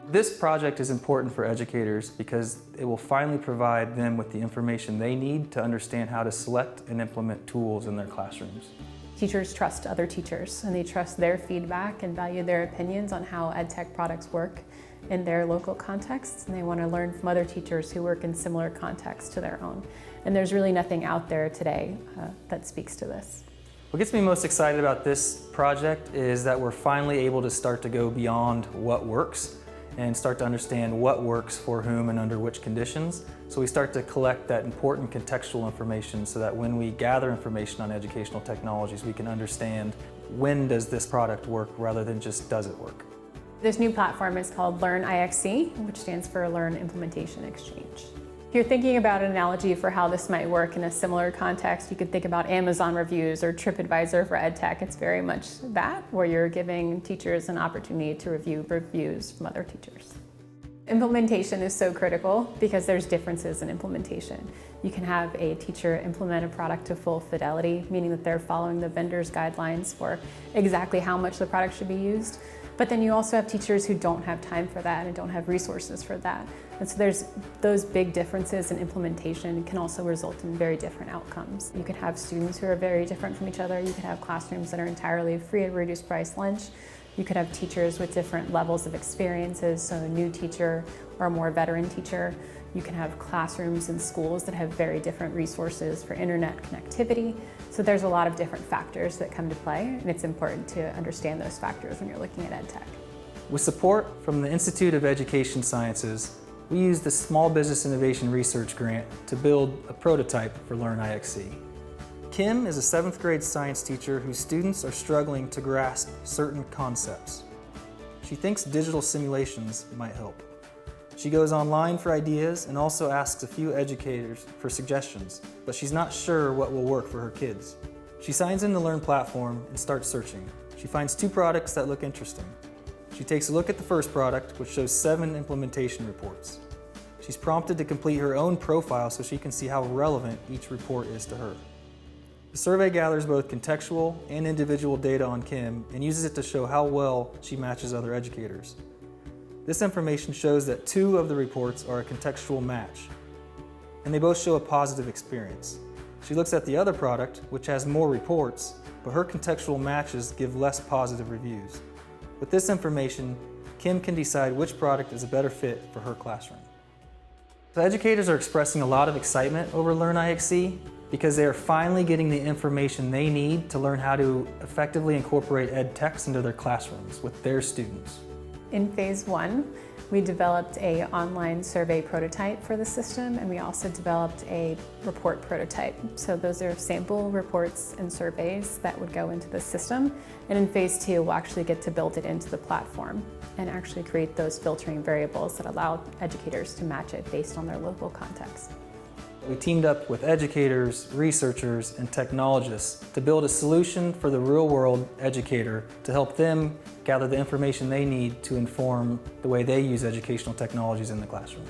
This project is important for educators because it will finally provide them with the information they need to understand how to select and implement tools in their classrooms. Teachers trust other teachers, and they trust their feedback and value their opinions on how EdTech products work in their local contexts, and they want to learn from other teachers who work in similar contexts to their own. And there's really nothing out there today that speaks to this. What gets me most excited about this project is that we're finally able to start to go beyond what works and start to understand what works for whom and under which conditions. So we start to collect that important contextual information so that when we gather information on educational technologies, we can understand when does this product work rather than just does it work. This new platform is called Learn-IXC, which stands for Learn Implementation Exchange. If you're thinking about an analogy for how this might work in a similar context, you could think about Amazon reviews or TripAdvisor for EdTech. It's very much that, where you're giving teachers an opportunity to review reviews from other teachers. Implementation is so critical because there's differences in implementation. You can have a teacher implement a product to full fidelity, meaning that they're following the vendor's guidelines for exactly how much the product should be used. But then you also have teachers who don't have time for that and don't have resources for that. And so there's those big differences in implementation can also result in very different outcomes. You could have students who are very different from each other. You could have classrooms that are entirely free at reduced price lunch. You could have teachers with different levels of experiences, so a new teacher or a more veteran teacher. You can have classrooms and schools that have very different resources for internet connectivity. So there's a lot of different factors that come to play, and it's important to understand those factors when you're looking at EdTech. With support from the Institute of Education Sciences, we used the Small Business Innovation Research Grant to build a prototype for Learn-IXC. Kim is a 7th grade science teacher whose students are struggling to grasp certain concepts. She thinks digital simulations might help. She goes online for ideas and also asks a few educators for suggestions, but she's not sure what will work for her kids. She signs into LearnPlatform and starts searching. She finds 2 products that look interesting. She takes a look at the first product, which shows 7 implementation reports. She's prompted to complete her own profile so she can see how relevant each report is to her. The survey gathers both contextual and individual data on Kim and uses it to show how well she matches other educators. This information shows that 2 of the reports are a contextual match, and they both show a positive experience. She looks at the other product, which has more reports, but her contextual matches give less positive reviews. With this information, Kim can decide which product is a better fit for her classroom. So educators are expressing a lot of excitement over Learn-IXC because they are finally getting the information they need to learn how to effectively incorporate edtechs into their classrooms with their students. In phase 1, we developed an online survey prototype for the system, and we also developed a report prototype. So those are sample reports and surveys that would go into the system. And in phase 2, we'll actually get to build it into the platform and actually create those filtering variables that allow educators to match it based on their local context. We teamed up with educators, researchers, and technologists to build a solution for the real-world educator to help them gather the information they need to inform the way they use educational technologies in the classroom.